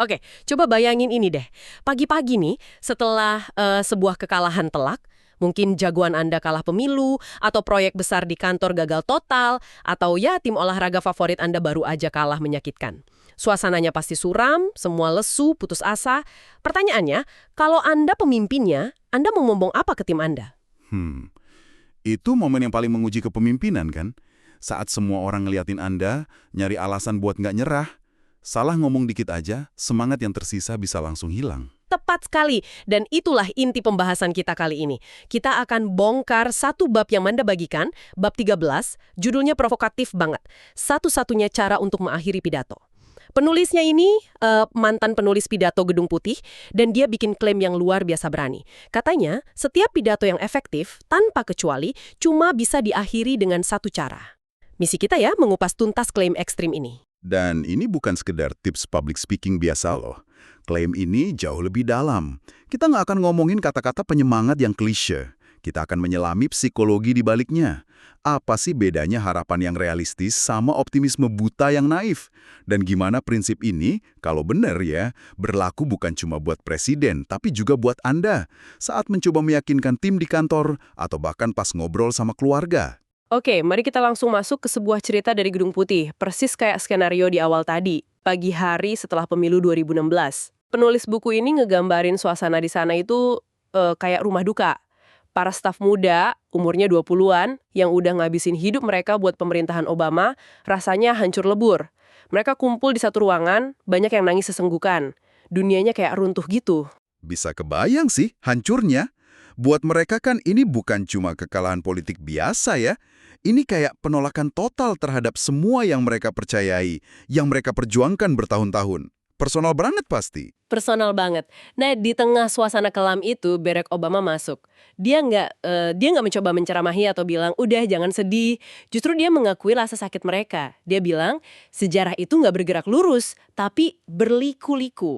Oke, coba bayangin ini deh. Pagi-pagi nih, setelah sebuah kekalahan telak, mungkin jagoan Anda kalah pemilu, atau proyek besar di kantor gagal total, atau ya tim olahraga favorit Anda baru aja kalah menyakitkan. Suasananya pasti suram, semua lesu, putus asa. Pertanyaannya, kalau Anda pemimpinnya, Anda mau ngomong apa ke tim Anda? Hmm, itu momen yang paling menguji kepemimpinan kan? Saat semua orang ngeliatin Anda, nyari alasan buat nggak nyerah, salah ngomong dikit aja, semangat yang tersisa bisa langsung hilang. Tepat sekali, dan itulah inti pembahasan kita kali ini. Kita akan bongkar satu bab yang Manda bagikan, bab 13, judulnya provokatif banget. Satu-satunya cara untuk mengakhiri pidato. Penulisnya ini mantan penulis pidato Gedung Putih, dan dia bikin klaim yang luar biasa berani. Katanya, setiap pidato yang efektif, tanpa kecuali, cuma bisa diakhiri dengan satu cara. Misi kita ya, mengupas tuntas klaim ekstrim ini. Dan ini bukan sekedar tips public speaking biasa loh. Klaim ini jauh lebih dalam. Kita nggak akan ngomongin kata-kata penyemangat yang klise. Kita akan menyelami psikologi di baliknya. Apa sih bedanya harapan yang realistis sama optimisme buta yang naif? Dan gimana prinsip ini, kalau benar ya, berlaku bukan cuma buat presiden, tapi juga buat Anda saat mencoba meyakinkan tim di kantor atau bahkan pas ngobrol sama keluarga. Oke, mari kita langsung masuk ke sebuah cerita dari Gedung Putih, persis kayak skenario di awal tadi, pagi hari setelah pemilu 2016. Penulis buku ini ngegambarin suasana di sana itu kayak rumah duka. Para staf muda, umurnya 20-an, yang udah ngabisin hidup mereka buat pemerintahan Obama, rasanya hancur lebur. Mereka kumpul di satu ruangan, banyak yang nangis sesenggukan. Dunianya kayak runtuh gitu. Bisa kebayang sih hancurnya. Buat mereka kan ini bukan cuma kekalahan politik biasa ya. Ini kayak penolakan total terhadap semua yang mereka percayai, yang mereka perjuangkan bertahun-tahun. Personal banget pasti. Personal banget. Nah, di tengah suasana kelam itu, Barack Obama masuk. Dia nggak mencoba menceramahi atau bilang, udah jangan sedih. Justru dia mengakui rasa sakit mereka. Dia bilang, sejarah itu nggak bergerak lurus, tapi berliku-liku.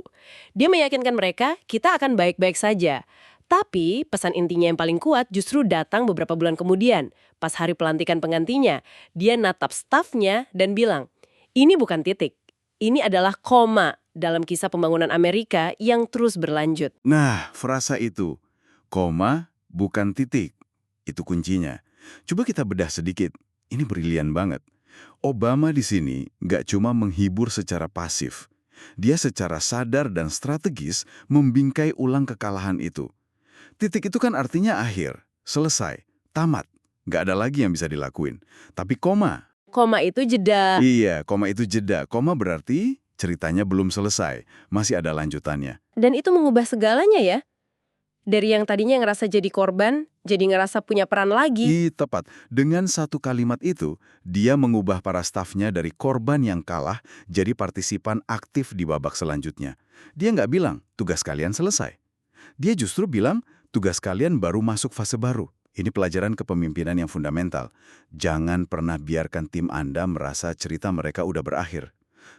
Dia meyakinkan mereka, kita akan baik-baik saja. Tapi pesan intinya yang paling kuat justru datang beberapa bulan kemudian. Pas hari pelantikan penggantinya, dia natap stafnya dan bilang, ini bukan titik, ini adalah koma dalam kisah pembangunan Amerika yang terus berlanjut. Nah, frasa itu, koma bukan titik, itu kuncinya. Coba kita bedah sedikit, ini brilian banget. Obama di sini nggak cuma menghibur secara pasif. Dia secara sadar dan strategis membingkai ulang kekalahan itu. Titik itu kan artinya akhir, selesai, tamat. Nggak ada lagi yang bisa dilakuin. Tapi koma. Koma itu jeda. Iya, koma itu jeda. Koma berarti ceritanya belum selesai. Masih ada lanjutannya. Dan itu mengubah segalanya ya. Dari yang tadinya ngerasa jadi korban, jadi ngerasa punya peran lagi. Tepat. Dengan satu kalimat itu, dia mengubah para stafnya dari korban yang kalah jadi partisipan aktif di babak selanjutnya. Dia nggak bilang, tugas kalian selesai. Dia justru bilang, tugas kalian baru masuk fase baru. Ini pelajaran kepemimpinan yang fundamental. Jangan pernah biarkan tim Anda merasa cerita mereka udah berakhir.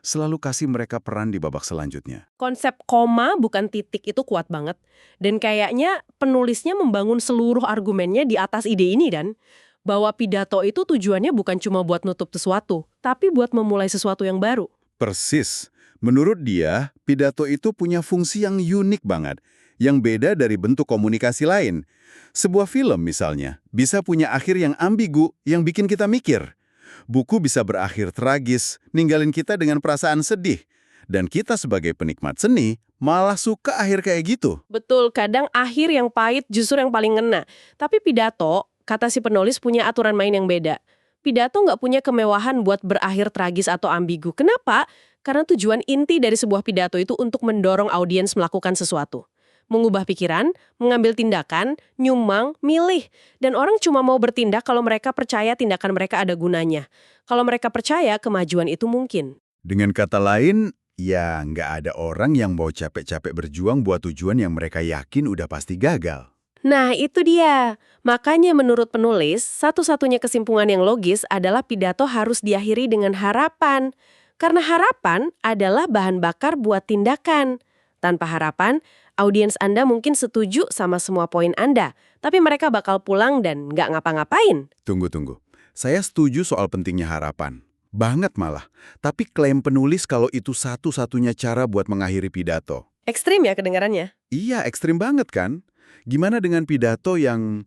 Selalu kasih mereka peran di babak selanjutnya. Konsep koma bukan titik itu kuat banget. Dan kayaknya penulisnya membangun seluruh argumennya di atas ide ini dan bahwa pidato itu tujuannya bukan cuma buat nutup sesuatu, tapi buat memulai sesuatu yang baru. Persis. Menurut dia, pidato itu punya fungsi yang unik banget, yang beda dari bentuk komunikasi lain. Sebuah film misalnya, bisa punya akhir yang ambigu, yang bikin kita mikir. Buku bisa berakhir tragis, ninggalin kita dengan perasaan sedih. Dan kita sebagai penikmat seni, malah suka akhir kayak gitu. Betul, kadang akhir yang pahit justru yang paling ngena. Tapi pidato, kata si penulis punya aturan main yang beda. Pidato nggak punya kemewahan buat berakhir tragis atau ambigu. Kenapa? Karena tujuan inti dari sebuah pidato itu untuk mendorong audiens melakukan sesuatu. Mengubah pikiran, mengambil tindakan, nyumbang, milih. Dan orang cuma mau bertindak kalau mereka percaya tindakan mereka ada gunanya. Kalau mereka percaya, kemajuan itu mungkin. Dengan kata lain, ya nggak ada orang yang mau capek-capek berjuang buat tujuan yang mereka yakin udah pasti gagal. Nah, itu dia. Makanya menurut penulis, satu-satunya kesimpulan yang logis adalah pidato harus diakhiri dengan harapan. Karena harapan adalah bahan bakar buat tindakan. Tanpa harapan, audiens Anda mungkin setuju sama semua poin Anda, tapi mereka bakal pulang dan nggak ngapa-ngapain. Tunggu. Saya setuju soal pentingnya harapan. Banget malah. Tapi klaim penulis kalau itu satu-satunya cara buat mengakhiri pidato. Ekstrim ya kedengarannya. Iya, ekstrim banget kan? Gimana dengan pidato yang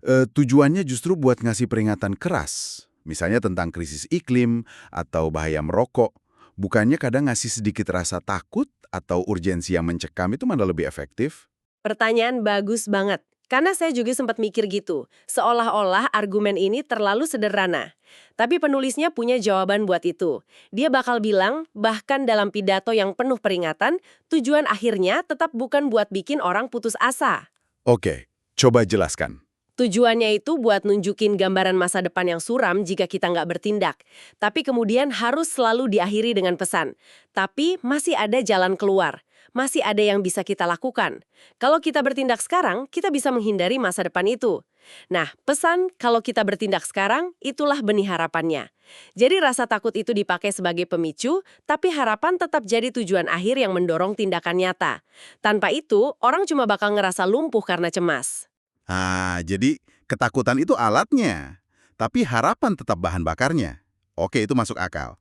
tujuannya justru buat ngasih peringatan keras? Misalnya tentang krisis iklim atau bahaya merokok. Bukannya kadang ngasih sedikit rasa takut atau urgensi yang mencekam itu malah lebih efektif? Pertanyaan bagus banget. Karena saya juga sempat mikir gitu, seolah-olah argumen ini terlalu sederhana. Tapi penulisnya punya jawaban buat itu. Dia bakal bilang, bahkan dalam pidato yang penuh peringatan, tujuan akhirnya tetap bukan buat bikin orang putus asa. Oke, coba jelaskan. Tujuannya itu buat nunjukin gambaran masa depan yang suram jika kita nggak bertindak. Tapi kemudian harus selalu diakhiri dengan pesan. Tapi masih ada jalan keluar. Masih ada yang bisa kita lakukan. Kalau kita bertindak sekarang, kita bisa menghindari masa depan itu. Nah, pesan kalau kita bertindak sekarang, itulah benih harapannya. Jadi rasa takut itu dipakai sebagai pemicu, tapi harapan tetap jadi tujuan akhir yang mendorong tindakan nyata. Tanpa itu, orang cuma bakal ngerasa lumpuh karena cemas. Jadi ketakutan itu alatnya, tapi harapan tetap bahan bakarnya. Oke, itu masuk akal.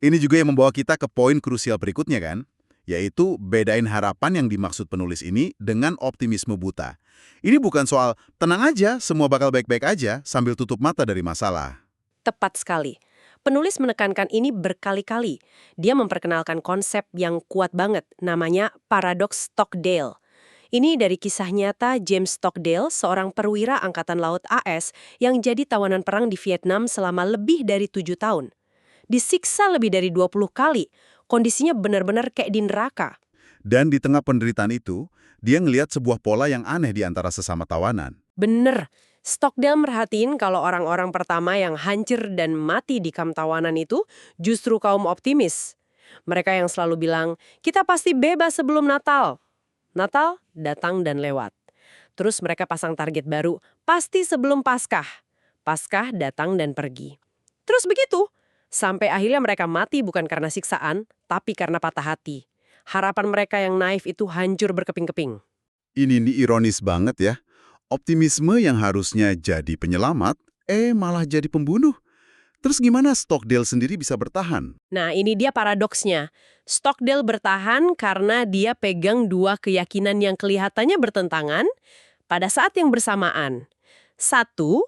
Ini juga yang membawa kita ke poin krusial berikutnya kan, yaitu bedain harapan yang dimaksud penulis ini dengan optimisme buta. Ini bukan soal tenang aja, semua bakal baik-baik aja sambil tutup mata dari masalah. Tepat sekali. Penulis menekankan ini berkali-kali. Dia memperkenalkan konsep yang kuat banget, namanya paradoks Stockdale. Ini dari kisah nyata James Stockdale, seorang perwira Angkatan Laut AS yang jadi tawanan perang di Vietnam selama lebih dari 7 tahun. Disiksa lebih dari 20 kali, kondisinya benar-benar kayak di neraka. Dan di tengah penderitaan itu, dia ngelihat sebuah pola yang aneh di antara sesama tawanan. Bener, Stockdale merhatiin kalau orang-orang pertama yang hancur dan mati di kamp tawanan itu justru kaum optimis. Mereka yang selalu bilang, kita pasti bebas sebelum Natal. Natal datang dan lewat. Terus mereka pasang target baru, pasti sebelum Paskah. Paskah datang dan pergi. Terus begitu, sampai akhirnya mereka mati bukan karena siksaan, tapi karena patah hati. Harapan mereka yang naif itu hancur berkeping-keping. Ini ironis banget ya. Optimisme yang harusnya jadi penyelamat, malah jadi pembunuh. Terus gimana Stockdale sendiri bisa bertahan? Nah, ini dia paradoksnya. Stockdale bertahan karena dia pegang dua keyakinan yang kelihatannya bertentangan pada saat yang bersamaan. Satu,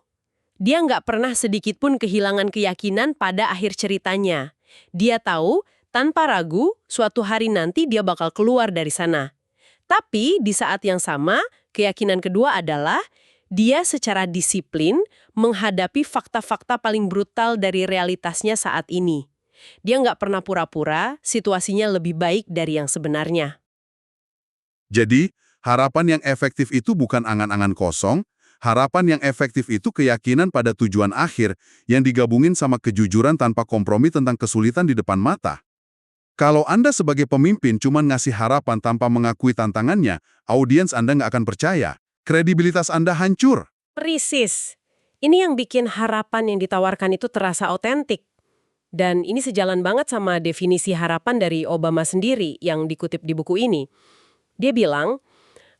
dia nggak pernah sedikit pun kehilangan keyakinan pada akhir ceritanya. Dia tahu, tanpa ragu, suatu hari nanti dia bakal keluar dari sana. Tapi di saat yang sama, keyakinan kedua adalah dia secara disiplin menghadapi fakta-fakta paling brutal dari realitasnya saat ini. Dia nggak pernah pura-pura, situasinya lebih baik dari yang sebenarnya. Jadi, harapan yang efektif itu bukan angan-angan kosong, harapan yang efektif itu keyakinan pada tujuan akhir yang digabungin sama kejujuran tanpa kompromi tentang kesulitan di depan mata. Kalau Anda sebagai pemimpin cuma ngasih harapan tanpa mengakui tantangannya, audiens Anda nggak akan percaya. Kredibilitas Anda hancur. Persis. Ini yang bikin harapan yang ditawarkan itu terasa otentik. Dan ini sejalan banget sama definisi harapan dari Obama sendiri yang dikutip di buku ini. Dia bilang,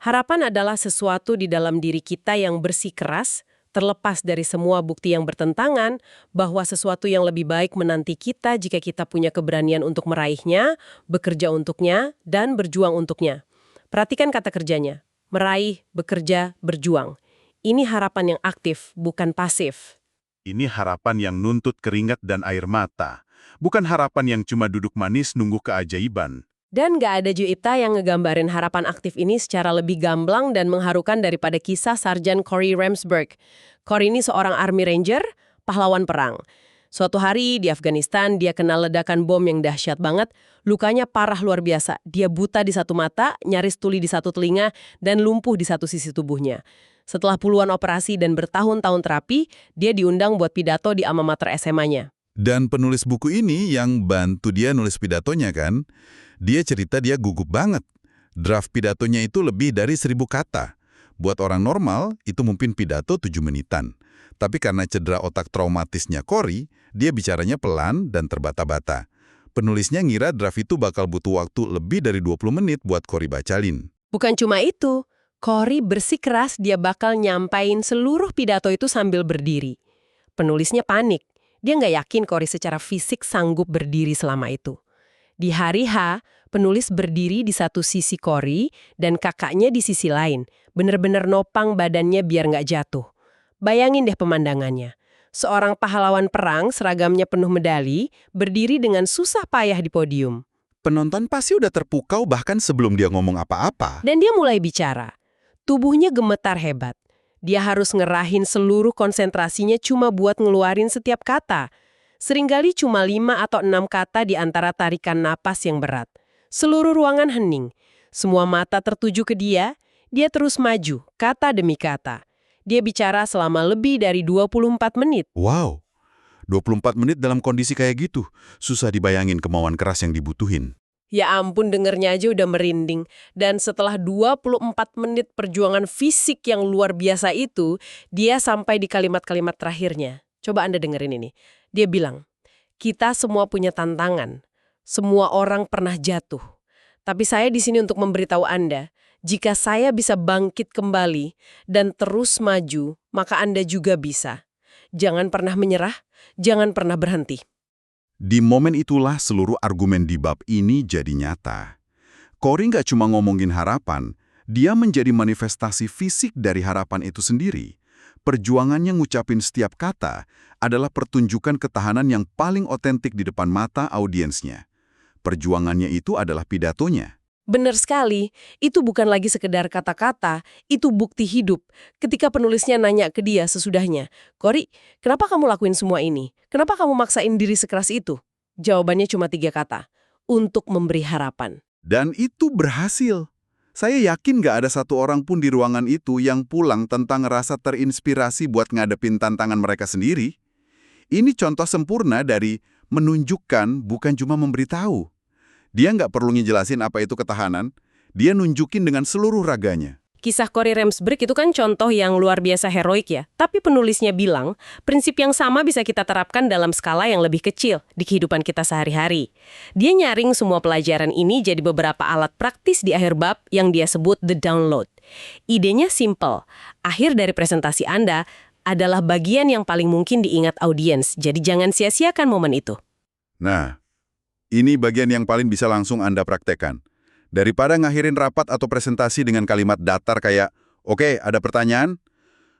harapan adalah sesuatu di dalam diri kita yang bersikeras, terlepas dari semua bukti yang bertentangan, bahwa sesuatu yang lebih baik menanti kita jika kita punya keberanian untuk meraihnya, bekerja untuknya, dan berjuang untuknya. Perhatikan kata kerjanya. Meraih, bekerja, berjuang. Ini harapan yang aktif, bukan pasif. Ini harapan yang nuntut keringat dan air mata. Bukan harapan yang cuma duduk manis nunggu keajaiban. Dan nggak ada Juipta yang ngegambarin harapan aktif ini secara lebih gamblang dan mengharukan daripada kisah Sarjan Corey Ramsberg. Corey ini seorang Army Ranger, pahlawan perang. Suatu hari di Afghanistan, dia kena ledakan bom yang dahsyat banget. Lukanya parah luar biasa. Dia buta di satu mata, nyaris tuli di satu telinga, dan lumpuh di satu sisi tubuhnya. Setelah puluhan operasi dan bertahun-tahun terapi, dia diundang buat pidato di alma mater SMA-nya. Dan penulis buku ini yang bantu dia nulis pidatonya kan, dia cerita dia gugup banget. Draft pidatonya itu lebih dari 1000 kata. Buat orang normal, itu mungkin pidato 7 menitan. Tapi karena cedera otak traumatisnya Corey, dia bicaranya pelan dan terbata-bata. Penulisnya ngira draft itu bakal butuh waktu lebih dari 20 menit buat Corey bacalin. Bukan cuma itu, Corey bersikeras dia bakal nyampain seluruh pidato itu sambil berdiri. Penulisnya panik. Dia nggak yakin Cory secara fisik sanggup berdiri selama itu. Di hari H, penulis berdiri di satu sisi Cory dan kakaknya di sisi lain. Bener-bener nopang badannya biar nggak jatuh. Bayangin deh pemandangannya. Seorang pahlawan perang, seragamnya penuh medali, berdiri dengan susah payah di podium. Penonton pasti udah terpukau bahkan sebelum dia ngomong apa-apa. Dan dia mulai bicara. Tubuhnya gemetar hebat. Dia harus ngerahin seluruh konsentrasinya cuma buat ngeluarin setiap kata. Seringkali cuma 5 atau 6 kata di antara tarikan napas yang berat. Seluruh ruangan hening. Semua mata tertuju ke dia. Dia terus maju, kata demi kata. Dia bicara selama lebih dari 24 menit. Wow, 24 menit dalam kondisi kayak gitu. Susah dibayangin kemauan keras yang dibutuhin. Ya ampun, dengernya aja udah merinding. Dan setelah 24 menit perjuangan fisik yang luar biasa itu, dia sampai di kalimat-kalimat terakhirnya. Coba Anda dengerin ini. Dia bilang, kita semua punya tantangan. Semua orang pernah jatuh. Tapi saya di sini untuk memberitahu Anda, jika saya bisa bangkit kembali dan terus maju, maka Anda juga bisa. Jangan pernah menyerah, jangan pernah berhenti. Di momen itulah seluruh argumen di bab ini jadi nyata. Cory nggak cuma ngomongin harapan, dia menjadi manifestasi fisik dari harapan itu sendiri. Perjuangannya ngucapin setiap kata adalah pertunjukan ketahanan yang paling otentik di depan mata audiensnya. Perjuangannya itu adalah pidatonya. Benar sekali, itu bukan lagi sekedar kata-kata, itu bukti hidup. Ketika penulisnya nanya ke dia sesudahnya, Cory, kenapa kamu lakuin semua ini? Kenapa kamu maksain diri sekeras itu? Jawabannya cuma 3 kata, untuk memberi harapan. Dan itu berhasil. Saya yakin nggak ada satu orang pun di ruangan itu yang pulang tentang rasa terinspirasi buat ngadepin tantangan mereka sendiri. Ini contoh sempurna dari menunjukkan bukan cuma memberitahu. Dia nggak perlu ngejelasin apa itu ketahanan, dia nunjukin dengan seluruh raganya. Kisah Cory Ramsberg itu kan contoh yang luar biasa heroik ya. Tapi penulisnya bilang, prinsip yang sama bisa kita terapkan dalam skala yang lebih kecil di kehidupan kita sehari-hari. Dia nyaring semua pelajaran ini jadi beberapa alat praktis di akhir bab yang dia sebut The Download. Idenya simple. Akhir dari presentasi Anda adalah bagian yang paling mungkin diingat audiens. Jadi jangan sia-siakan momen itu. Nah, ini bagian yang paling bisa langsung Anda praktekkan. Daripada ngakhirin rapat atau presentasi dengan kalimat datar kayak, oke, ada pertanyaan?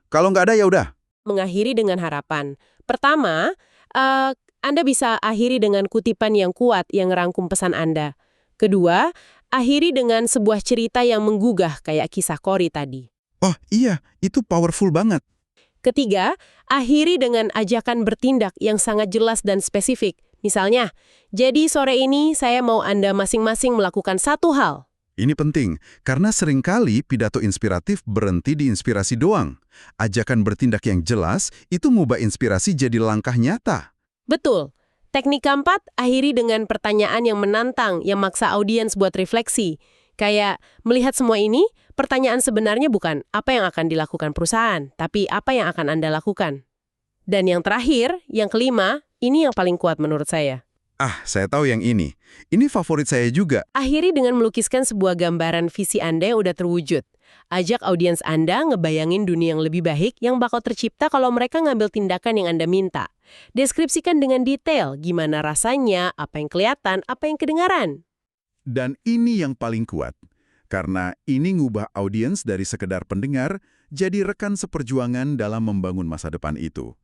Kalau nggak ada, ya udah. Mengakhiri dengan harapan. Pertama, Anda bisa akhiri dengan kutipan yang kuat yang ngerangkum pesan Anda. Kedua, akhiri dengan sebuah cerita yang menggugah kayak kisah Cory tadi. Oh iya, itu powerful banget. Ketiga, akhiri dengan ajakan bertindak yang sangat jelas dan spesifik. Misalnya, jadi sore ini saya mau Anda masing-masing melakukan satu hal. Ini penting, karena seringkali pidato inspiratif berhenti di inspirasi doang. Ajakan bertindak yang jelas, itu ngubah inspirasi jadi langkah nyata. Betul. Teknik keempat, akhiri dengan pertanyaan yang menantang, yang maksa audiens buat refleksi. Kayak, melihat semua ini, pertanyaan sebenarnya bukan apa yang akan dilakukan perusahaan, tapi apa yang akan Anda lakukan. Dan yang terakhir, yang kelima, ini yang paling kuat menurut saya. Saya tahu yang ini. Ini favorit saya juga. Akhiri dengan melukiskan sebuah gambaran visi Anda yang udah terwujud. Ajak audiens Anda ngebayangin dunia yang lebih baik yang bakal tercipta kalau mereka ngambil tindakan yang Anda minta. Deskripsikan dengan detail gimana rasanya, apa yang kelihatan, apa yang kedengaran. Dan ini yang paling kuat. Karena ini ngubah audiens dari sekedar pendengar jadi rekan seperjuangan dalam membangun masa depan itu.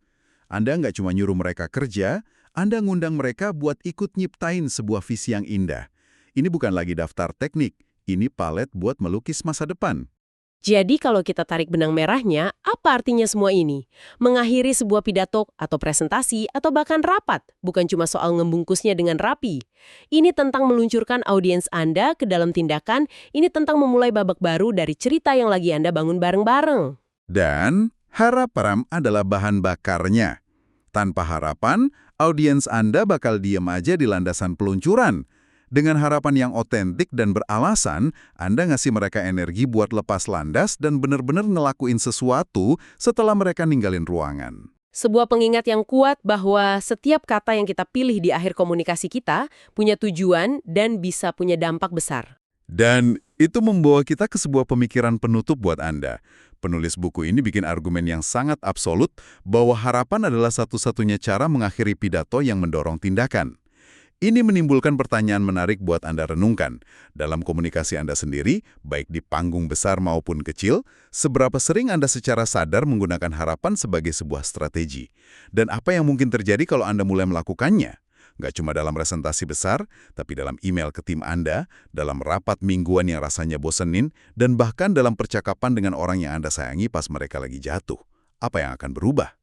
Anda nggak cuma nyuruh mereka kerja, Anda ngundang mereka buat ikut nyiptain sebuah visi yang indah. Ini bukan lagi daftar teknik, ini palet buat melukis masa depan. Jadi kalau kita tarik benang merahnya, apa artinya semua ini? Mengakhiri sebuah pidato atau presentasi atau bahkan rapat, bukan cuma soal membungkusnya dengan rapi. Ini tentang meluncurkan audiens Anda ke dalam tindakan, ini tentang memulai babak baru dari cerita yang lagi Anda bangun bareng-bareng. Dan harapan adalah bahan bakarnya. Tanpa harapan, audiens Anda bakal diem aja di landasan peluncuran. Dengan harapan yang otentik dan beralasan, Anda ngasih mereka energi buat lepas landas dan benar-benar ngelakuin sesuatu setelah mereka ninggalin ruangan. Sebuah pengingat yang kuat bahwa setiap kata yang kita pilih di akhir komunikasi kita punya tujuan dan bisa punya dampak besar. Dan itu membawa kita ke sebuah pemikiran penutup buat Anda. Penulis buku ini bikin argumen yang sangat absolut bahwa harapan adalah satu-satunya cara mengakhiri pidato yang mendorong tindakan. Ini menimbulkan pertanyaan menarik buat Anda renungkan. Dalam komunikasi Anda sendiri, baik di panggung besar maupun kecil, seberapa sering Anda secara sadar menggunakan harapan sebagai sebuah strategi? Dan apa yang mungkin terjadi kalau Anda mulai melakukannya? Nggak cuma dalam presentasi besar, tapi dalam email ke tim Anda, dalam rapat mingguan yang rasanya bosenin, dan bahkan dalam percakapan dengan orang yang Anda sayangi pas mereka lagi jatuh. Apa yang akan berubah?